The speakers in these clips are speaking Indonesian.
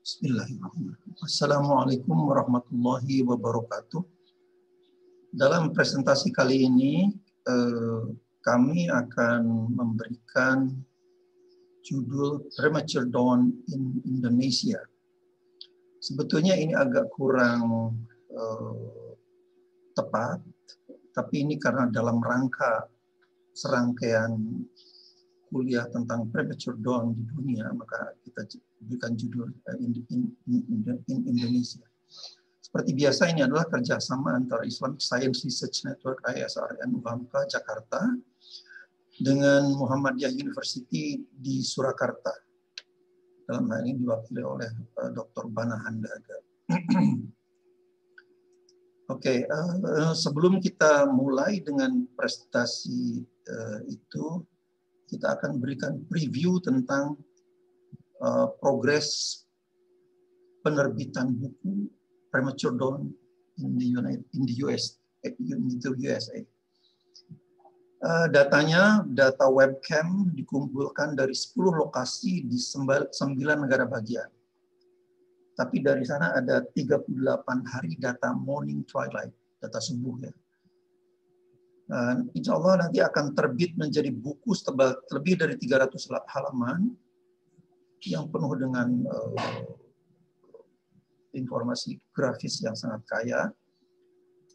Bismillahirrahmanirrahim. Assalamualaikum warahmatullahi wabarakatuh. Dalam presentasi kali ini, kami akan memberikan judul Premature Dawn in Indonesia. Sebetulnya ini agak kurang tepat, tapi ini karena dalam rangka serangkaian kuliah tentang premature dawn di dunia, maka kita berikan judul in Indonesia. Seperti biasa, ini adalah kerjasama antara Islamic Science Research Network ISRN UHAMKA Jakarta dengan Muhammadiyah University di Surakarta. Dalam hal ini diwakili oleh Dr. Bana Handaga. Oke, sebelum kita mulai dengan presentasi itu, kita akan berikan preview tentang progres penerbitan buku Premature Dawn in the USA. Data webcam dikumpulkan dari 10 lokasi di 9 negara bagian. Tapi dari sana ada 38 hari data morning twilight, data subuh ya. Insya Allah nanti akan terbit menjadi buku setebal lebih dari 300 halaman yang penuh dengan informasi grafis yang sangat kaya.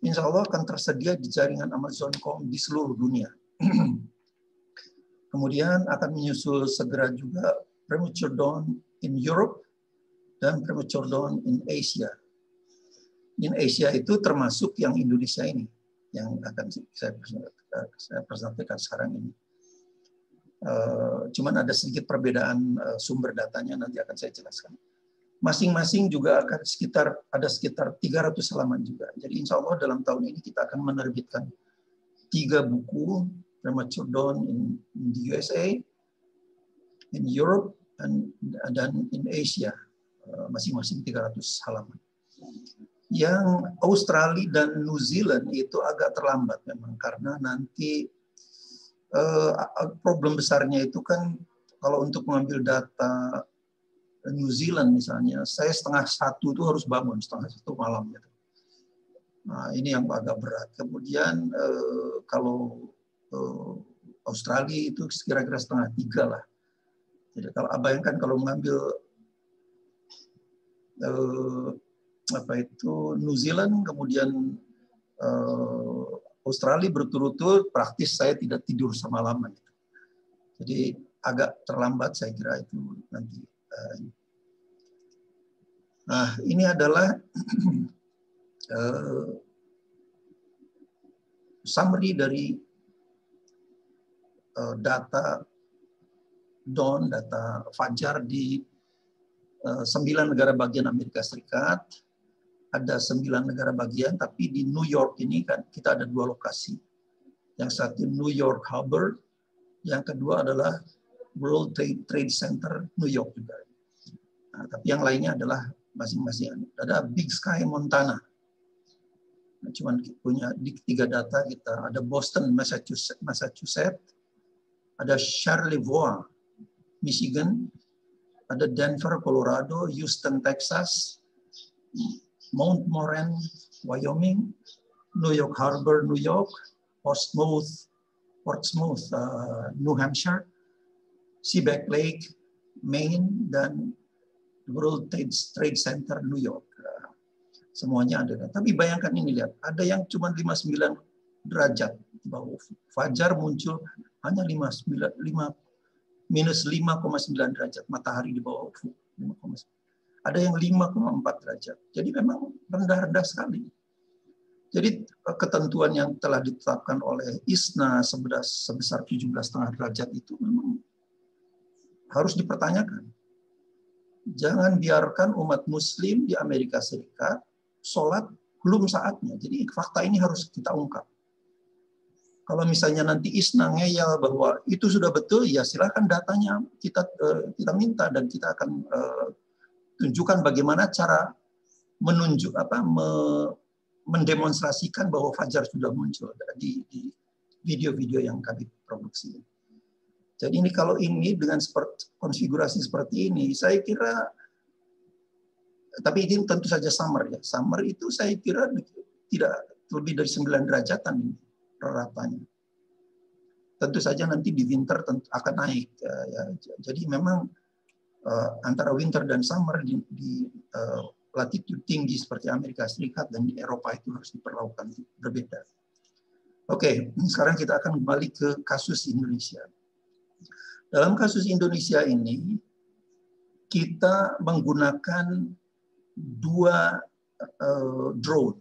Insya Allah akan tersedia di jaringan Amazon.com di seluruh dunia. Kemudian akan menyusul segera juga Premature Dawn in Europe dan Premature Dawn in Asia. In Asia itu termasuk yang Indonesia ini, yang akan saya presentasikan sekarang ini. Cuman ada sedikit perbedaan sumber datanya, nanti akan saya jelaskan. Masing-masing juga akan ada sekitar 300 halaman juga. Jadi insya Allah dalam tahun ini kita akan menerbitkan 3 buku Premature Dawn in the USA, in Europe, dan in Asia, masing-masing 300 halaman. Yang Australia dan New Zealand itu agak terlambat memang, karena nanti problem besarnya itu kan kalau untuk mengambil data New Zealand misalnya, saya 12:30 itu harus bangun, 12:30 malam gitu. Nah, ini yang agak berat. Kemudian kalau Australia itu kira-kira 2:30 lah. Jadi kalau bayangkan kalau mengambil New Zealand, kemudian Australia berturut-turut, praktis saya tidak tidur semalaman. Jadi agak terlambat saya kira itu nanti. Nah, ini adalah summary dari data dawn, data fajar di 9 negara bagian Amerika Serikat. Ada 9 negara bagian, tapi di New York ini kan kita ada 2 lokasi. Yang satu New York Harbor, yang kedua adalah World Trade Center New York juga. Nah, tapi yang lainnya adalah masing-masing. Ada Big Sky Montana. Nah, cuman punya di 3 data kita. Ada Boston, Massachusetts, ada Charlevoix, Michigan, ada Denver, Colorado, Houston, Texas, Mount Moran, Wyoming, New York Harbor, New York, Portsmouth, New Hampshire, Seaback Lake, Maine, dan World Trade Center, New York. Semuanya ada. Tapi bayangkan ini, lihat, ada yang cuma 59 derajat di bawah ufuk. Fajar muncul hanya minus 5,9 derajat matahari di bawah ufuk. 5,9. Ada yang 5,4 derajat. Jadi memang rendah-rendah sekali. Jadi ketentuan yang telah ditetapkan oleh ISNA sebesar 17,5 derajat itu memang harus dipertanyakan. Jangan biarkan umat muslim di Amerika Serikat sholat belum saatnya. Jadi fakta ini harus kita ungkap. Kalau misalnya nanti ISNA ngeyel bahwa itu sudah betul, ya silakan datanya kita minta dan kita akan tunjukkan bagaimana cara mendemonstrasikan bahwa fajar sudah muncul di video-video yang kami produksi. Jadi ini kalau ini dengan konfigurasi seperti ini, saya kira Tapi ini tentu saja summer ya. Summer itu saya kira tidak lebih dari 9 derajatan ini rata-ratanya. Tentu saja nanti di winter akan naik. Ya. Jadi memang antara winter dan summer di latitude tinggi seperti Amerika Serikat dan di Eropa itu harus diperlakukan berbeda. Oke, sekarang kita akan kembali ke kasus Indonesia. Dalam kasus Indonesia ini, kita menggunakan 2 drone.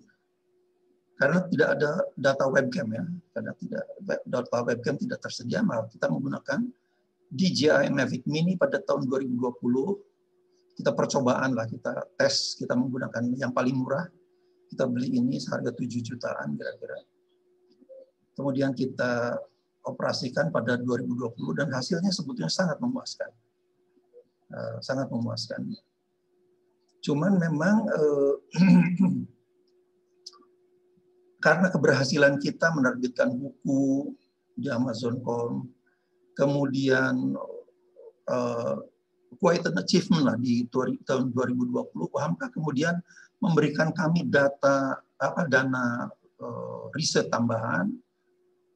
Karena tidak ada data webcam ya, karena data webcam tidak tersedia, maka kita menggunakan DJI Mavic Mini pada tahun 2020. Kita percobaan lah, kita tes, kita menggunakan yang paling murah. Kita beli ini seharga 7 jutaan kira-kira. Kemudian kita operasikan pada 2020 dan hasilnya sebetulnya sangat memuaskan. Sangat memuaskan. Cuman memang karena keberhasilan kita menerbitkan buku di Amazon.com, kemudian quite an achievement lah di tahun 2020, Hamka kemudian memberikan kami dana riset tambahan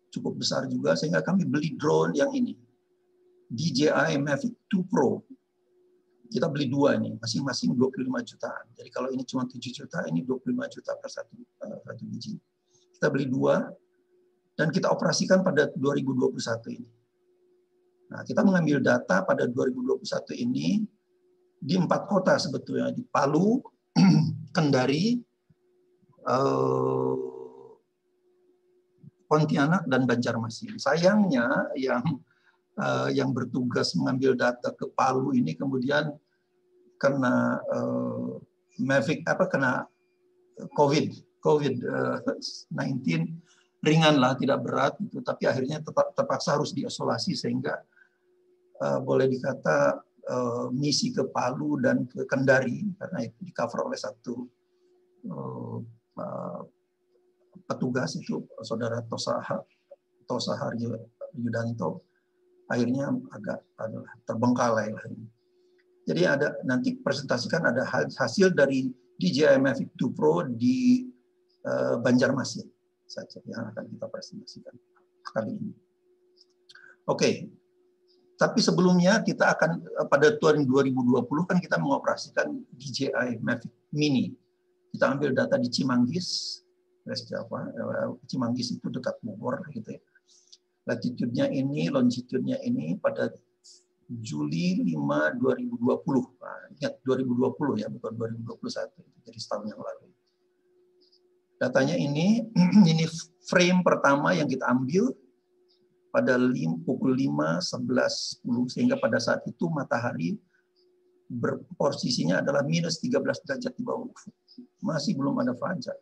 cukup besar juga, sehingga kami beli drone yang ini, DJI Mavic 2 Pro. Kita beli 2 ini, masing-masing 25 jutaan. Jadi kalau ini cuma 7 juta, ini 25 juta per satu biji. Kita beli 2, dan kita operasikan pada 2021 ini. Nah, kita mengambil data pada 2021 ini di 4 kota sebetulnya, di Palu, Kendari, Pontianak, dan Banjarmasin. Sayangnya yang bertugas mengambil data ke Palu ini kemudian kena Mavic kena COVID-19, ringan lah, tidak berat gitu, tapi akhirnya terpaksa harus diisolasi, sehingga boleh dikata misi ke Palu dan ke Kendari karena itu di cover oleh satu petugas, itu saudara Tosa Harjo Yudanto, akhirnya agak terbengkalai lah ini. Jadi nanti presentasikan ada hasil dari DJI Mavic 2 Pro di Banjarmasin saja yang akan kita presentasikan kali ini. Oke, tapi sebelumnya kita akan pada tahun 2020 kan kita mengoperasikan DJI Mavic Mini. Kita ambil data di Cimanggis, West Java. Cimanggis itu dekat Bogor gitu ya. Latitude-nya ini, longitude-nya ini pada Juli 5 2020. Nah, ingat 2020 ya, bukan 2021. Jadi setahun yang lalu. Datanya ini frame pertama yang kita ambil pada pukul 5, 11, 10, sehingga pada saat itu matahari posisinya adalah minus 13 derajat di bawah ufuk. Masih belum ada fajar.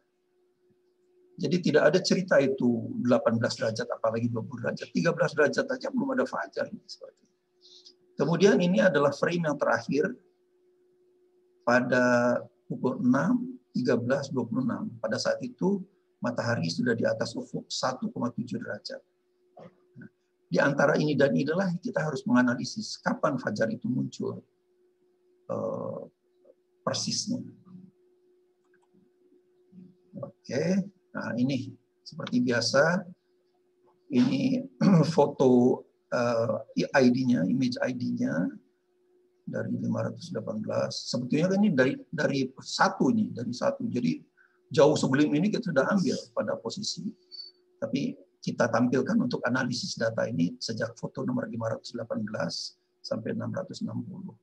Jadi tidak ada cerita itu 18 derajat, apalagi 20 derajat. 13 derajat saja belum ada fajar. Kemudian ini adalah frame yang terakhir pada pukul 6, 13, 26. Pada saat itu matahari sudah di atas ufuk 1,7 derajat. Di antara ini dan inilah kita harus menganalisis kapan fajar itu muncul persisnya. Oke, nah ini seperti biasa, ini foto ID-nya, image ID-nya dari 518. Sebetulnya kan ini dari satu. Jadi jauh sebelum ini kita sudah ambil pada posisi. Tapi kita tampilkan untuk analisis data ini sejak foto nomor 518 sampai 660.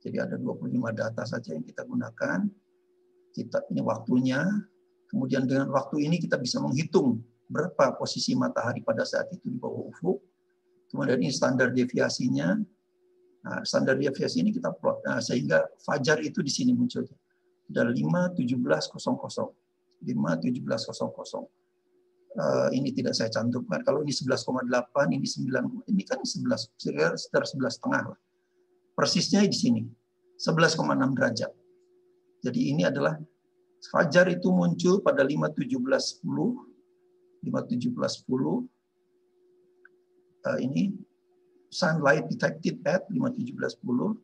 Jadi ada 25 data saja yang kita gunakan. Ini waktunya. Kemudian dengan waktu ini kita bisa menghitung berapa posisi matahari pada saat itu di bawah ufuk. Kemudian ini standar deviasinya. Nah, standar deviasi ini kita plot. Nah, sehingga fajar itu di sini muncul. Ada 5:17:00. 5:17:00. Ini tidak saya cantumkan. Kalau ini 11,8, ini 9, ini kan 11, sekitar 11,5. Persisnya di sini, 11,6 derajat. Jadi ini adalah fajar itu muncul pada 5:17:10. 5:17:10. Ini sunlight detected at 5:17:10.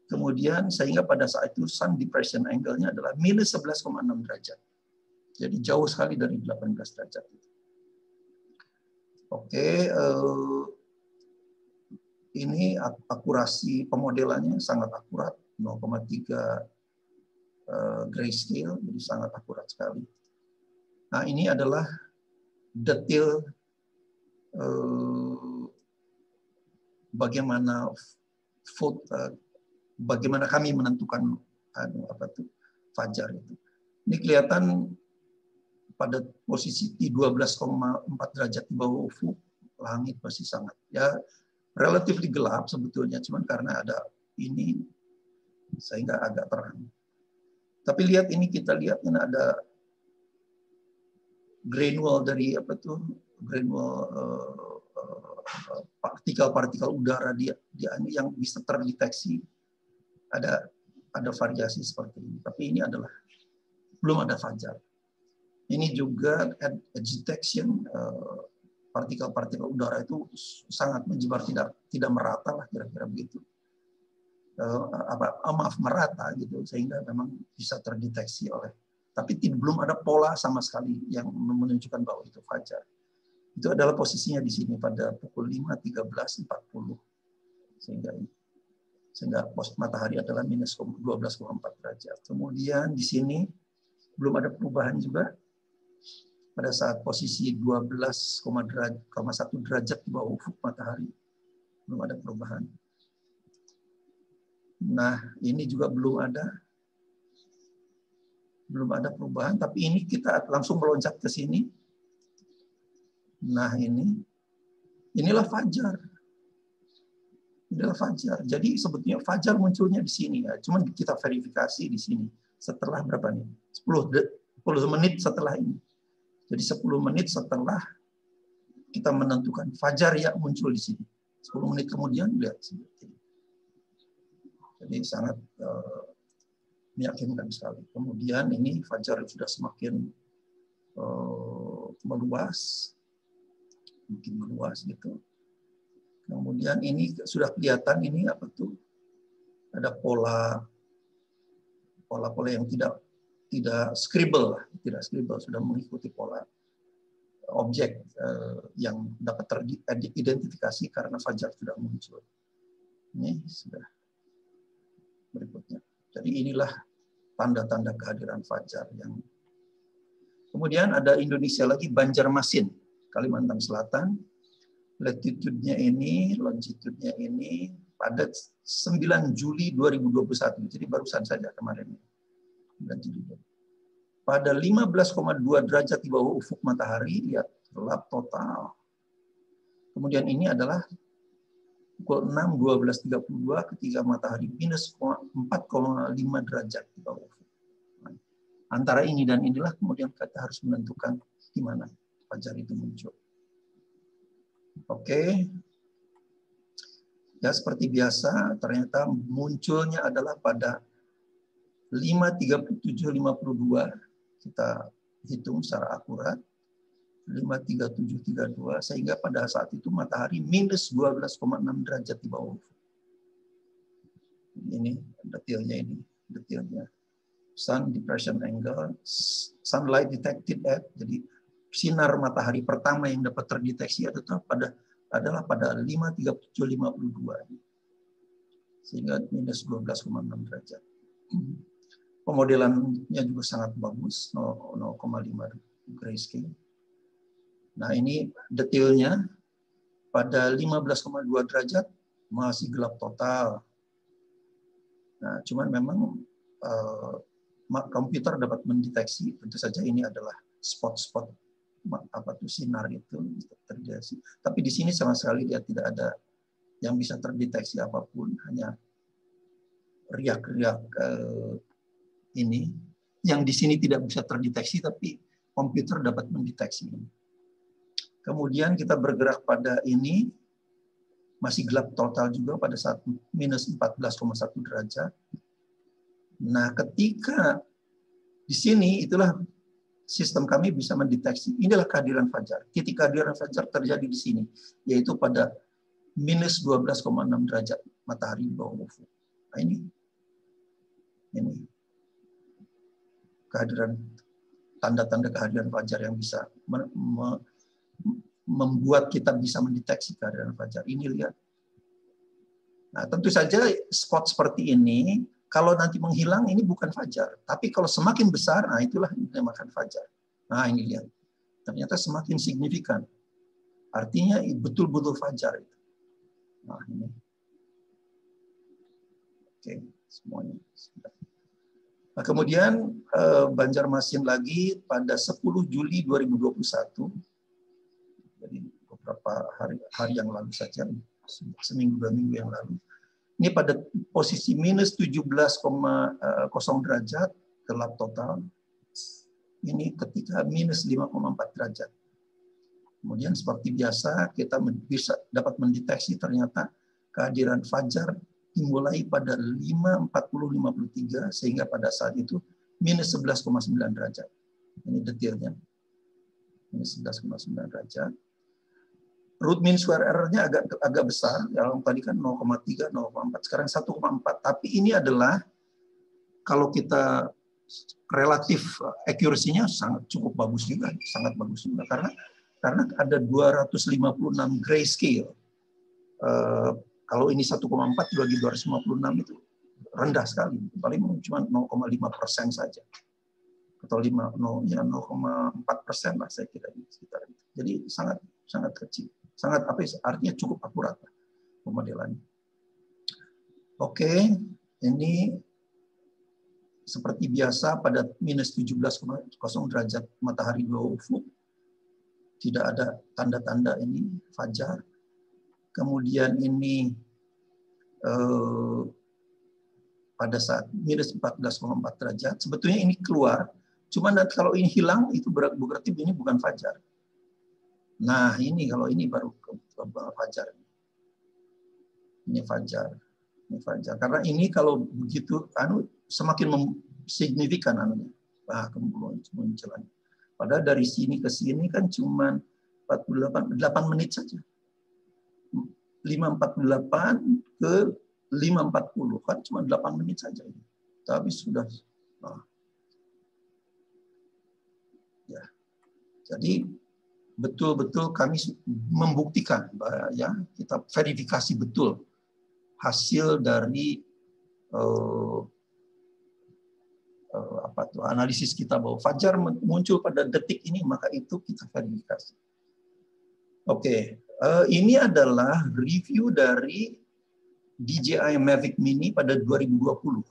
Kemudian sehingga pada saat itu sun depression angle-nya adalah minus 11,6 derajat. Jadi jauh sekali dari 18 derajat. Oke, ini akurasi pemodelannya sangat akurat, 0,3 grayscale, jadi sangat akurat sekali. Nah, ini adalah detail bagaimana bagaimana kami menentukan fajar itu. Ini kelihatan pada posisi di 12,4 derajat di bawah ufuk, langit masih sangat relatif gelap sebetulnya, cuman karena ada ini sehingga agak terang. Tapi lihat ini, kita lihat ini ada granule dari granule partikel-partikel udara yang bisa terdeteksi. Ada variasi seperti ini, tapi ini adalah belum ada fajar. Ini juga agitation, partikel-partikel udara itu sangat menyebar, tidak merata lah, kira-kira begitu. Merata gitu, sehingga memang bisa terdeteksi tapi belum ada pola sama sekali yang menunjukkan bahwa itu fajar. Itu adalah posisinya di sini pada pukul 5.13.40, sehingga matahari adalah minus 12,4 derajat. Kemudian di sini belum ada perubahan juga pada saat posisi 12,1 derajat di bawah ufuk matahari, belum ada perubahan. Nah, ini juga belum ada perubahan, tapi ini kita langsung meloncat ke sini. Nah, inilah fajar. Inilah fajar. Jadi sebetulnya fajar munculnya di sini ya. Cuman kita verifikasi di sini setelah berapa nih? 10 menit setelah ini. Jadi 10 menit setelah kita menentukan fajar ya muncul di sini. 10 menit kemudian lihat seperti ini. Jadi sangat meyakinkan sekali. Kemudian ini fajar sudah semakin meluas, gitu. Kemudian ini sudah kelihatan ini ada pola yang tidak scribble, sudah mengikuti pola objek yang dapat teridentifikasi karena fajar sudah muncul. Ini sudah berikutnya. Jadi inilah tanda-tanda kehadiran fajar yang. Kemudian ada Indonesia lagi, Banjarmasin, Kalimantan Selatan. Latitude-nya ini, longitude-nya ini pada 9 Juli 2021. Jadi barusan saja kemarin. Pada 15,2 derajat di bawah ufuk matahari, lihat gelap total. Kemudian ini adalah pukul 6.12.32 ketika matahari minus 4,5 derajat di bawah ufuk. Antara ini dan inilah kemudian kita harus menentukan di mana fajar itu muncul. Oke. Ya seperti biasa, ternyata munculnya adalah pada 5.37.52. Kita hitung secara akurat. 5.3732 sehingga pada saat itu matahari minus 12,6 derajat di bawah ufuk. Ini detailnya. Sun depression angle, sunlight detected at, jadi sinar matahari pertama yang dapat terdeteksi adalah pada 5.3752 sehingga minus 12,6 derajat. Pemodelannya juga sangat bagus, 0,5 grayscale. Nah ini detailnya pada 15,2 derajat masih gelap total. Nah cuman memang komputer dapat mendeteksi, tentu saja ini adalah spot-spot sinar itu terdeteksi. Tapi di sini sama sekali dia tidak ada yang bisa terdeteksi apapun, hanya riak-riak ini yang di sini tidak bisa terdeteksi, tapi komputer dapat mendeteksi ini. Kemudian kita bergerak pada ini, masih gelap total juga pada saat minus 14,1 derajat. Nah, ketika di sini itulah sistem kami bisa mendeteksi, inilah kehadiran fajar. Titik kehadiran fajar terjadi di sini, yaitu pada minus 12,6 derajat matahari di bawah ufuk. Nah, ini kehadiran, tanda-tanda kehadiran fajar yang bisa membuat kita bisa mendeteksi kehadiran fajar. Ini lihat. Nah, tentu saja spot seperti ini kalau nanti menghilang ini bukan fajar, tapi kalau semakin besar, nah itulah yang dinamakan fajar. Nah, ini lihat. Ternyata semakin signifikan. Artinya betul-betul fajar itu. Nah, ini. Oke, semuanya. Nah, kemudian Banjarmasin lagi pada 10 Juli 2021, jadi beberapa hari yang lalu saja, seminggu 2 minggu yang lalu. Ini pada posisi minus 17,0 derajat, gelap total. Ini ketika minus 5,4 derajat. Kemudian seperti biasa kita bisa dapat mendeteksi ternyata kehadiran fajar dimulai pada 5.40-53 sehingga pada saat itu minus 11,9 derajat. Ini detailnya. Minus 11,9 derajat. Root mean square error-nya agak besar. Yang tadi kan 0,3, 0,4, sekarang 1,4. Tapi ini adalah kalau kita relatif accuracy-nya sangat cukup bagus juga, sangat bagus juga karena ada 256 grayscale. Kalau ini 1,4 bagi 256 itu rendah sekali, paling cuma 0,5% saja, atau 0,4% lah saya kira di sekitar itu. Jadi sangat kecil, sangat artinya cukup akurat pemodelannya. Oke, ini seperti biasa pada minus 17,0 derajat matahari 2 ufuk, tidak ada tanda-tanda ini fajar. Kemudian ini pada saat minus 14,4 derajat, sebetulnya ini keluar, cuma nanti kalau ini hilang itu berarti ini bukan fajar. Nah ini kalau ini baru fajar. Ini fajar. Ini fajar. Karena ini kalau begitu semakin signifikan anunya. Kemunculan. Padahal dari sini ke sini kan cuma 8 menit saja. 5.48 ke 5.40 kan cuma 8 menit saja ini. Tapi sudah ya. Jadi betul-betul kami membuktikan ya, kita verifikasi betul hasil dari analisis kita bahwa fajar muncul pada detik ini, maka itu kita verifikasi. Oke, ini adalah review dari DJI Mavic Mini pada 2020.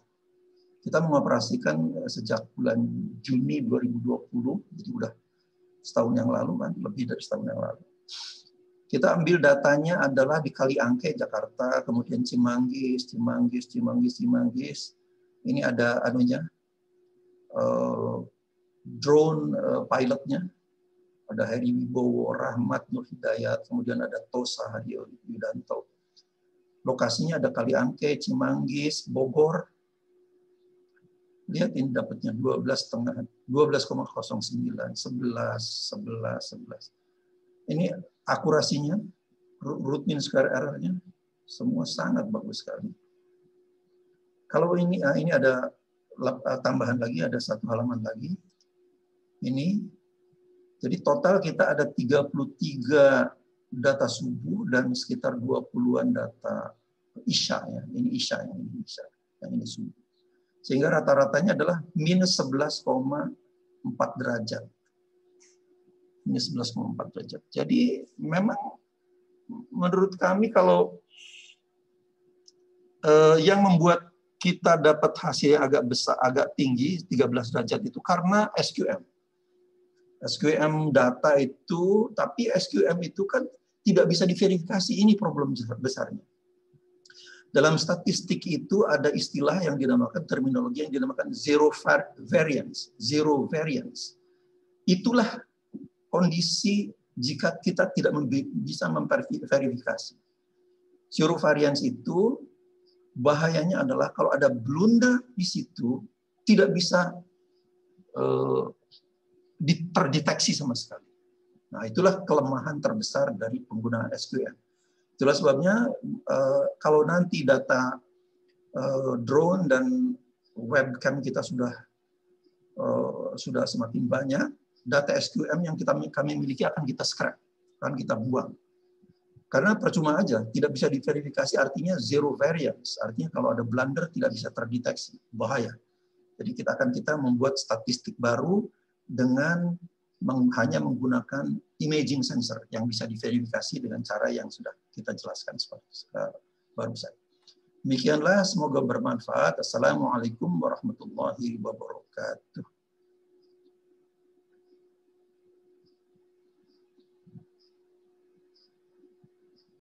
Kita mengoperasikan sejak bulan Juni 2020, jadi udah setahun yang lalu kan, lebih dari setahun yang lalu. Kita ambil datanya adalah di Kaliangke, Jakarta, kemudian Cimanggis. Ini ada anunya, drone pilotnya. Ada Heri Wibowo, Rahmat Nur Hidayat, kemudian ada Tosa Hadi Yudanto. Lokasinya ada Kaliangke, Cimanggis, Bogor. Lihat ini dapatnya 12,09, 11. Ini akurasinya, root mean square error-nya, semua sangat bagus sekali. Kalau ini ada tambahan lagi, ada satu halaman lagi. Ini, jadi total kita ada 33 data subuh dan sekitar 20-an data isya ya. Ini isya, yang ini subuh. Sehingga rata-ratanya adalah minus 11,4 derajat. Minus 11,4 derajat. Jadi memang menurut kami kalau yang membuat kita dapat hasil yang agak besar, agak tinggi, 13 derajat itu karena SQM. SQM data itu, tapi SQM itu kan tidak bisa diverifikasi, ini problem besarnya. Dalam statistik itu ada istilah yang dinamakan, terminologi yang dinamakan zero variance. Zero variance. Itulah kondisi jika kita tidak bisa memverifikasi. Zero variance itu bahayanya adalah kalau ada blunder di situ, tidak bisa terdeteksi sama sekali. Nah, itulah kelemahan terbesar dari penggunaan SQM. Itulah sebabnya kalau nanti data drone dan webcam kita sudah semakin banyak. Data SQM yang kami miliki akan kita scrap, akan kita buang. Karena percuma aja, tidak bisa diverifikasi, artinya zero variance. Artinya kalau ada blunder tidak bisa terdeteksi, bahaya. Jadi kita membuat statistik baru dengan hanya menggunakan imaging sensor yang bisa diverifikasi dengan cara yang sudah kita jelaskan seperti barusan. Demikianlah, semoga bermanfaat. Assalamualaikum warahmatullahi wabarakatuh.